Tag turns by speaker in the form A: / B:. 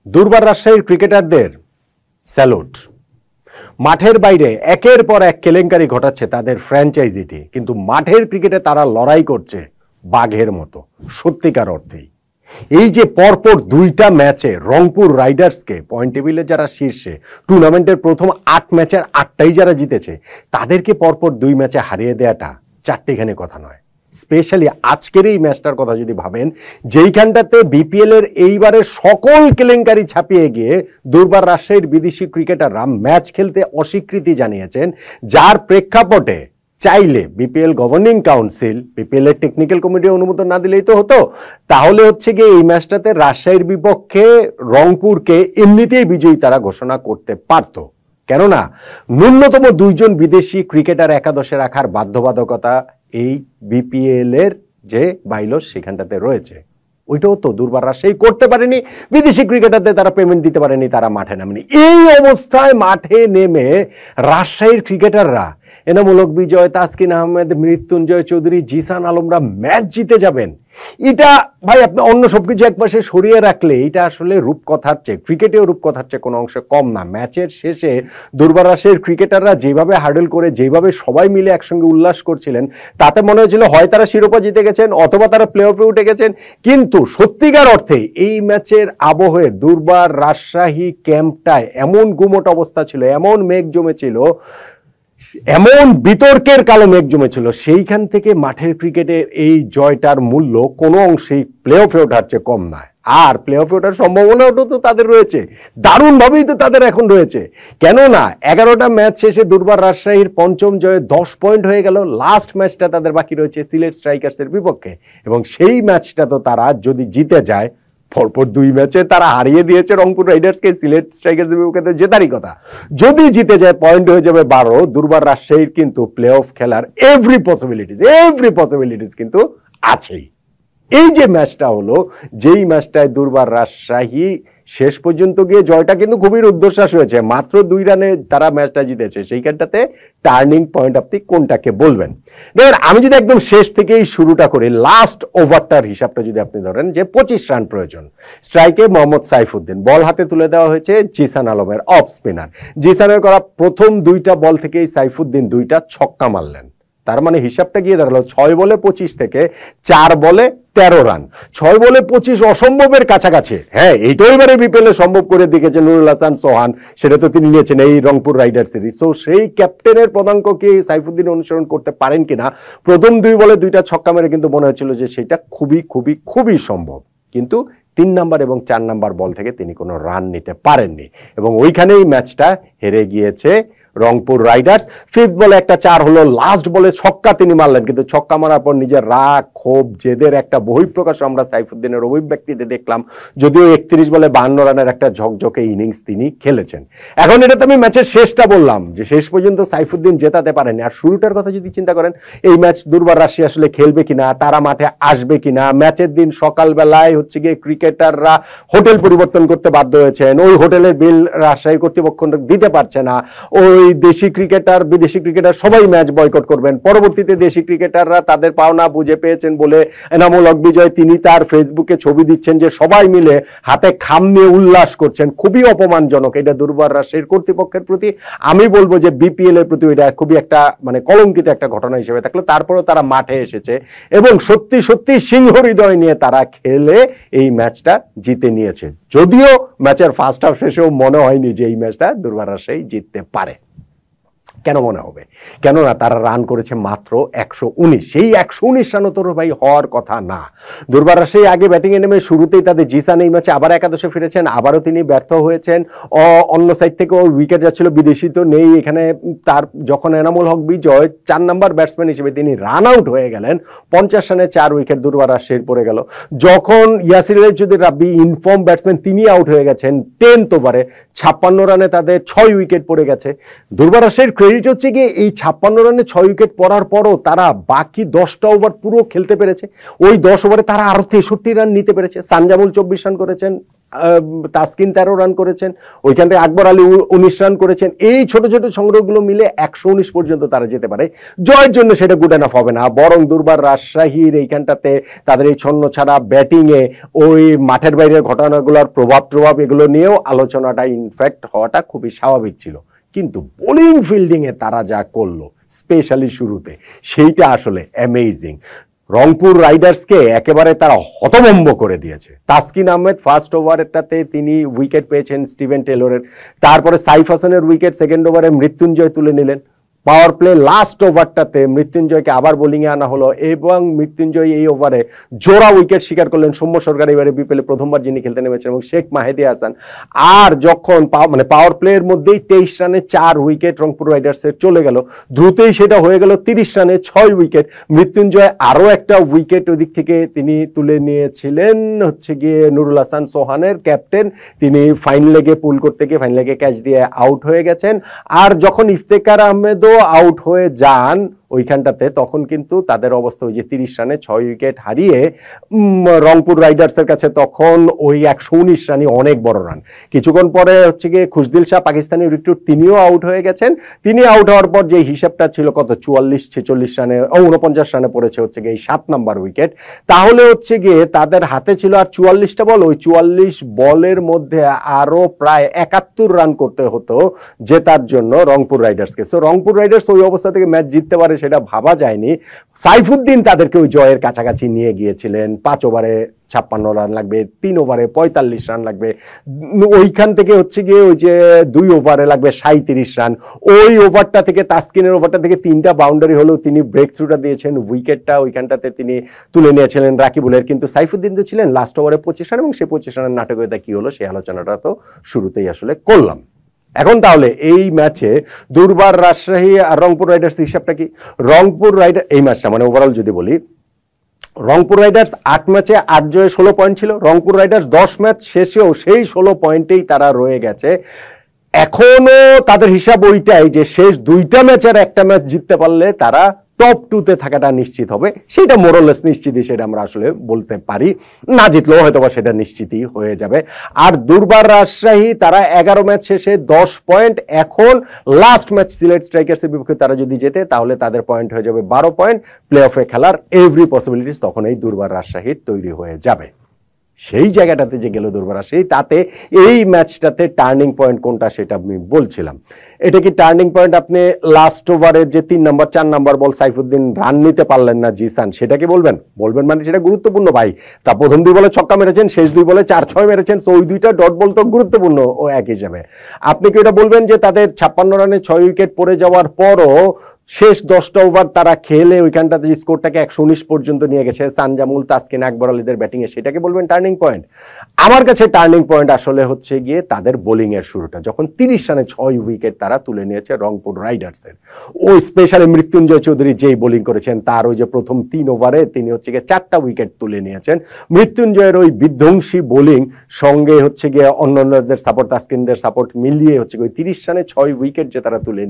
A: দুর্বার রাজশাহীর ক্রিকেটারদের স্যালুট। মাঠের বাইরে একের পর এক কেলেঙ্কারি ঘটাচ্ছে তাদের ফ্র্যাঞ্চাইজিটি, কিন্তু মাঠের ক্রিকেটে তারা লড়াই করছে বাঘের মতো, সত্যিকার অর্থেই। এই যে পরপর দুইটা ম্যাচে রংপুর রাইডার্সকে, পয়েন্ট টেবিলে যারা শীর্ষে, টুর্নামেন্টের প্রথম 8 ম্যাচের 8টাই যারা জিতেছে, তাদেরকে পরপর 2 ম্যাচে হারিয়ে দেওয়াটা চারটেখানে কথা নয়। স্পেশালি আজকের এই ম্যাচটার কথা যদি ভাবেন, যেইখানটাতে বিপিএল এর এইবারে সকল কেলেঙ্কারি ছাপিয়ে গিয়ে দুর্বার রাজশাহীর বিদেশি ক্রিকেটাররা ম্যাচ খেলতে অস্বীকৃতি জানিয়েছেন, যার প্রেক্ষাপটে চাইলে বিপিএল গভর্নিং কাউন্সিল, বিপিএল এর টেকনিক্যাল কমিটি অনুমোদন না দিলেই তো হতো, তাহলে হচ্ছে গিয়ে এই ম্যাচটাতে রাজশাহীর বিপক্ষে রংপুরকে এমনিতেই বিজয়ী তারা ঘোষণা করতে পারত। কেননা ন্যূনতম 2 জন বিদেশি ক্রিকেটার একাদশে রাখার বাধ্যবাধকতা এই বিপিএল এর যে বাইলস সেখানটাতে রয়েছে। ওইটাও তো দুর্বার রাজশাহী করতে পারেনি, বিদেশি ক্রিকেটারদের তারা পেমেন্ট দিতে পারেনি, তারা মাঠে নামেনি। এই অবস্থায় মাঠে নেমে রাজশাহীর ক্রিকেটাররা এনামূল হক বিজয়, তাসকিন আহমেদ, মৃত্যুঞ্জয় চৌধুরী, জিসান আলমরা ম্যাচ জিতে যাবেন, এটা ভাই আপনি অন্য সবকিছু একপাশে সরিয়ে রাখলে এটা আসলে রূপকথার চেয়ে, ক্রিকেটেও রূপকথার চেয়ে কোনো অংশে কম না। ম্যাচের শেষে দুর্বার রাজশাহীর ক্রিকেটাররা যেভাবে হার্ডেল করে, যেভাবে সবাই মিলে একসঙ্গে উল্লাস করছিলেন, তাতে মনে হয়েছিল হয় তারা শিরোপা জিতে গেছেন অথবা তারা প্লে অফে উঠে গেছেন। কিন্তু সত্যিকার অর্থে এই ম্যাচের আবহে দুর্বার রাজশাহী ক্যাম্পটায় এমন গুমোট অবস্থা ছিল, এমন মেঘ জমেছিল, এমন বিতর্কের কালো মেঘ জমেছিল, সেইখান থেকে মাঠের ক্রিকেটের এই জয়টার মূল্য কোনো অংশেই প্লে অফে ওঠার চেয়ে কম নয়। আর প্লে অফে ওঠার সম্ভাবনাও তো তাদের রয়েছে, দারুণভাবেই তো তাদের এখন রয়েছে। কেননা 11টা ম্যাচ শেষে দুর্বার রাজশাহীর 5ম জয়ে 10 পয়েন্ট হয়ে গেল। লাস্ট ম্যাচটা তাদের বাকি রয়েছে সিলেট স্ট্রাইকার্সের বিপক্ষে, এবং সেই ম্যাচটা তো তারা যদি জিতে যায়, পরপর 2 ম্যাচে তারা হারিয়ে দিয়েছে রংপুর রাইডার্সকে, সিলেট স্ট্রাইকার্সের বিপক্ষে জেতারই কথা। যদি জিতে যায় পয়েন্ট হয়ে যাবে 12। দুর্বার রাজশাহীর কিন্তু প্লে অফ খেলার এভরি পসিবিলিটিস কিন্তু আছেই। এই যে ম্যাচটা হলো, যেই ম্যাচটায় দুর্বার রাজশাহী শেষ পর্যন্ত গিয়ে জয়টা কিন্তু খুবই রুদ্ধশ্বাস হয়েছে, মাত্র 2 রানে তারা ম্যাচটা জিতেছে, সেইখানটাতে টার্নিং পয়েন্ট আপনি কোনটাকে বলবেন? দেখেন, আমি যদি একদম শেষ থেকেই শুরুটা করি, লাস্ট ওভারটার হিসাবটা যদি আপনি ধরেন যে 25 রান প্রয়োজন, স্ট্রাইকে মোহাম্মদ সাইফুদ্দিন, বল হাতে তুলে দেওয়া হয়েছে জিসান আলমের, অফ স্পিনার। জিসানের করা প্রথম 2টা বল থেকেই সাইফুদ্দিন 2টা ছক্কা মারলেন। তার মানে হিসাবটা গিয়ে দাঁড়ালো 6 বলে 25 থেকে 4 বলে 13 রান। 6 বলে 25 অসম্ভবের কাছাকাছি। হ্যাঁ, এইটাও এবারে বিপিএল সম্ভব করে দিয়েছে নুরুল হাসান সোহান, সেটা তো তিনি নিয়েছেন এই রংপুর রাইডার্স সিরিজ। সো সেই ক্যাপ্টেনের পদাঙ্ককে সাইফুদ্দিন অনুসরণ করতে পারেন কিনা, প্রথম 2 বলে 2টা ছক্কা মেরে কিন্তু মনে হচ্ছিল যে সেটা খুবই সম্ভব। কিন্তু 3 নাম্বার এবং 4 নাম্বার বল থেকে তিনি কোনো রান নিতে পারেননি, এবং ওইখানেই ম্যাচটা হেরে গিয়েছে রংপুর রাইডার্স। 5th বলে একটা 4 হলো, লাস্ট বলে ছক্কা তিনি মারলেন, কিন্তু ছক্কা মারার পর নিজের রাগ, ক্ষোভ, জেদের একটা বহিঃপ্রকাশ আমরা সাইফুদ্দিনের অভিব্যক্তিতে দেখলাম। যদিও 31 বলে 52 রানের একটা ঝকঝকে ইনিংস তিনি খেলেছেন। এখন এটা তো আমি ম্যাচের শেষটা বললাম যে শেষ পর্যন্ত সাইফুদ্দিন জেতাতে পারেনি। আর শুরুটার কথা যদি চিন্তা করেন, এই ম্যাচ দুর্বার রাজশাহী আসলে খেলবে কিনা, তারা মাঠে আসবে কিনা, ম্যাচের দিন সকালবেলায় হচ্ছে গিয়ে ক্রিকেটাররা হোটেল পরিবর্তন করতে বাধ্য হয়েছেন, ওই হোটেলের বিল রাজশাহী কর্তৃপক্ষ দিতে পারছে না, ওই দেশি ক্রিকেটার বিদেশি ক্রিকেটার সবাই ম্যাচ বয়কট করবেন। পরবর্তীতে দেশি ক্রিকেটাররা তাদের পাওনা বুঝে পেয়েছেন বলে এনামুল হক বিজয় তিনি তার ফেসবুকে ছবি দিচ্ছেন যে সবাই মিলে হাতে খাম নিয়ে উল্লাস করছেন। খুবই অপমানজনক এটা দুর্বার রাজশাহীর কর্তৃপক্ষের প্রতি। আমি বলবো যে বিপিএল এর প্রতি এটা খুবই একটা মানে কলঙ্কিত একটা ঘটনা হিসেবে থাকলো। তারপরেও তারা মাঠে এসেছে এবং সত্যি সিংহ হৃদয় নিয়ে তারা খেলে এই ম্যাচটা জিতে নিয়েছে। যদিও ম্যাচের ফার্স্ট হাফ শেষেও মনে হয়নি যে এই ম্যাচটা দুর্বার রাজশাহী জিততে পারে। কেন মনে হবে? কেননা তারা রান করেছে মাত্র 119। সেই 119 রানও তোর ভাই হওয়ার কথা না। দুর্বার রাজশাহী আগে ব্যাটিংয়ে নেমে শুরুতেই তাদের জিসান এই ম্যাচে আবার একাদশে ফিরেছেন, আবারও তিনি ব্যর্থ হয়েছেন। অন্য সাইড থেকেও উইকেট যাচ্ছিল, বিদেশি তো নেই এখানে। তার যখন এনামুল হক বিজয় 4 নাম্বার ব্যাটসম্যান হিসেবে তিনি রান আউট হয়ে গেলেন, 50 রানে 4 উইকেট দুর্বার রাজশাহীর পড়ে গেল। যখন ইয়াসির আলী চৌধুরী রাব্বি ইনফর্ম ব্যাটসম্যান তিনি আউট হয়ে গেছেন 10th ওভারে, 56 রানে তাদের 6 উইকেট পড়ে গেছে। দুর্বার রাজশাহীর ক্রেডিট হচ্ছে গিয়ে এই 56 রানে 6 উইকেট পড়ার পরও তারা বাকি 10টা ওভার পুরো খেলতে পেরেছে। ওই 10 ওভারে তারা আরো 63 রান নিতে পেরেছে। সানজামুল 24 রান করেছেন, তাসকিন 13 রান করেছেন, ওইখান থেকে আকবর আলী 19 রান করেছেন। এই ছোট ছোট সংগ্রহগুলো মিলে 119 পর্যন্ত তারা যেতে পারে। জয়ের জন্য সেটা গুড এনাফ হবে না, বরং দুর্বার রাজশাহীর এইখানটাতে তাদের এই ছন্ন ছাড়া ব্যাটিংয়ে ওই মাঠের বাইরের ঘটনাগুলোর প্রভাব এগুলো নিয়েও আলোচনাটা ইনফ্যাক্ট হওয়াটা খুবই স্বাভাবিক ছিল। কিন্তু বোলিং ফিল্ডিংয়ে তারা যা করলো স্পেশালি শুরুতে, সেইটা আসলে অ্যামেজিং। রংপুর রাইডার্সকে একেবারে তারা হতভম্ব করে দিয়েছে। তাসকিন আহমেদ ফার্স্ট ওভারটাতে তিনি উইকেট পেয়েছেন স্টিভেন টেলরের, তারপরে সাইফ হাসানের উইকেট সেকেন্ড ওভারে মৃত্যুঞ্জয় তুলে নিলেন। পাওয়ার প্লে লাস্ট ওভারটাতে মৃত্যুঞ্জয়কে আবার বোলিংয়ে আনা হলো এবং মৃত্যুঞ্জয় এই ওভারে জোড়া উইকেট শিকার করলেন। সৌম্য সরকার এবারে বিপিএলে প্রথমবার যিনি খেলতে নেমেছেন, এবং শেখ মাহেদি হাসান। আর যখন পাওয়ার প্লের মধ্যেই 23 রানে 4 উইকেট রংপুর রাইডার্সের চলে গেল, দ্রুতই সেটা হয়ে গেল 30 রানে 6 উইকেট। মৃত্যুঞ্জয় আরও একটা উইকেট ওদিক থেকে তিনি তুলে নিয়েছিলেন হচ্ছে গিয়ে নুরুল হাসান সোহানের, ক্যাপ্টেন। তিনি ফাইন লেগে পুল করতে গিয়ে ফাইন লেগে ক্যাচ দিয়ে আউট হয়ে গেছেন। আর যখন ইফতেখার আহমেদও আউট হয়ে যান ওইখানটাতে, তখন কিন্তু তাদের অবস্থা ওই যে 30 রানে 6 উইকেট হারিয়ে রংপুর রাইডার্সের কাছে তখন ওই 119 রানই অনেক বড় রান। কিছুক্ষণ পরে হচ্ছে গিয়ে খুশদিল শাহ পাকিস্তানি রিক্রুট, তিনিও আউট হয়ে গেছেন। তিনি আউট হওয়ার পর যে হিসাবটা ছিল কত 44-46 রানে 49 রানে পড়েছে হচ্ছে গিয়ে এই 7 নাম্বার উইকেট। তাহলে হচ্ছে গিয়ে তাদের হাতে ছিল আর 44টা বল, ওই 44 বলের মধ্যে আরো প্রায় 71 রান করতে হতো জেতার জন্য রংপুর রাইডার্সকে। সো রংপুর রাইডার্স ওই অবস্থা থেকে ম্যাচ জিততে পারে সেটা ভাবা যায়নি। সাইফুদ্দিন তাদেরকে ওই জয়ের কাছাকাছি নিয়ে গিয়েছিলেন। 5 ওভারে 56 রান লাগবে, 3 ওভারে 45 রান লাগবে, ওইখান থেকে হচ্ছে গিয়ে ওই যে 2 ওভারে লাগবে 37 রান। ওই ওভারটা থেকে তাসকিনের ওভারটা থেকে 3টা বাউন্ডারি হলেও তিনি ব্রেক থ্রুটা দিয়েছেন, উইকেটটা ওইখানটাতে তিনি তুলে নিয়েছিলেন রাকিবুলের। কিন্তু সাইফুদ্দিন তো ছিলেন লাস্ট ওভারে 25 রান, এবং সেই 25 রানের নাটকীয়তা কি হলো সেই আলোচনাটা তো শুরুতেই আসলে করলাম। এখন তাহলে এই ম্যাচে দুর্বার রাজশাহী আর রংপুর রাইডার্স হিসাবটা কি? রংপুর রাইডার এই ম্যাচটা মানে ওভারঅল যদি বলি, রংপুর রাইডার্স 8 ম্যাচে 8 জয়ে 16 পয়েন্ট ছিল। রংপুর রাইডার্স 10 ম্যাচ শেষেও সেই 16 পয়েন্টেই তারা রয়ে গেছে। এখনো তাদের হিসাব ওইটাই যে শেষ 2টা ম্যাচের একটা ম্যাচ জিততে পারলে তারা টপ 2-তে থাকাটা নিশ্চিত হবে। সেটা মোরলেস নিশ্চিতই, সেটা আমরা আসলে বলতে পারি। না জিতলেও হয়তো বা সেটা নিশ্চিতই হয়ে যাবে। আর দুর্বার রাজশাহী তারা 11 ম্যাচ শেষে 10 পয়েন্ট। এখন লাস্ট ম্যাচ সিলেট স্ট্রাইকার্সের বিপক্ষে তারা যদি জেতে তাহলে তাদের পয়েন্ট হয়ে যাবে 12 পয়েন্ট। প্লে অফে খেলার এভরি পসিবিলিটিস তখন এই দুর্বার রাজশাহীর তৈরি হয়ে যাবে। সেই জায়গাটাতে যে গেল দুর্বার রাজশাহী, তাতে এই ম্যাচটাতে টার্নিং পয়েন্ট কোনটা সেটা আমি বলছিলাম। এটা কি টার্নিং পয়েন্ট আপনি লাস্ট ওভারের যে 3 নাম্বার 4 নাম্বার বল সাইফুদ্দিন রান নিতে পারলেন না জিসান, সেটাকে বলবেন মানে সেটা গুরুত্বপূর্ণ ভাই। তা প্রথম 2 বলে ছক্কা মেরেছেন, শেষ 2 বলে 4-6 মেরেছেন, ওই 2টা ডট বল তো গুরুত্বপূর্ণ ও এক হিসাবে। আপনি কি এটা বলবেন যে তাদের 56 রানে 6 উইকেট পড়ে যাওয়ার পরও শেষ 10টা ওভার তারা খেলে ওইখানটাতে স্কোরটাকে 119 পর্যন্ত নিয়ে গেছে সানজামুল, তাসকিন, আকবর আলীদের ব্যাটিংয়ে, সেটাকে বলবেন টার্নিং পয়েন্ট? আমার কাছে টার্নিং পয়েন্ট আসলে হচ্ছে গিয়ে তাদের বোলিং এর শুরুটা, যখন 30 রানে 6 উইকেট তারা তুলে নিয়েছে রংপুর রাইডার্সের। ওই স্পেশালি মৃত্যুঞ্জয় চৌধুরী যেই বোলিং করেছেন, তার ওই যে প্রথম 3 ওভারে তিনি হচ্ছে গিয়ে 4টা উইকেট তুলে নিয়েছেন। মৃত্যুঞ্জয়ের ওই বিধ্বংসী বোলিং সঙ্গে হচ্ছে গিয়ে অন্যান্যদের সাপোর্ট, তাসকিনদের সাপোর্ট মিলিয়ে হচ্ছে ওই 30 রানে 6 উইকেট যে তারা তুলে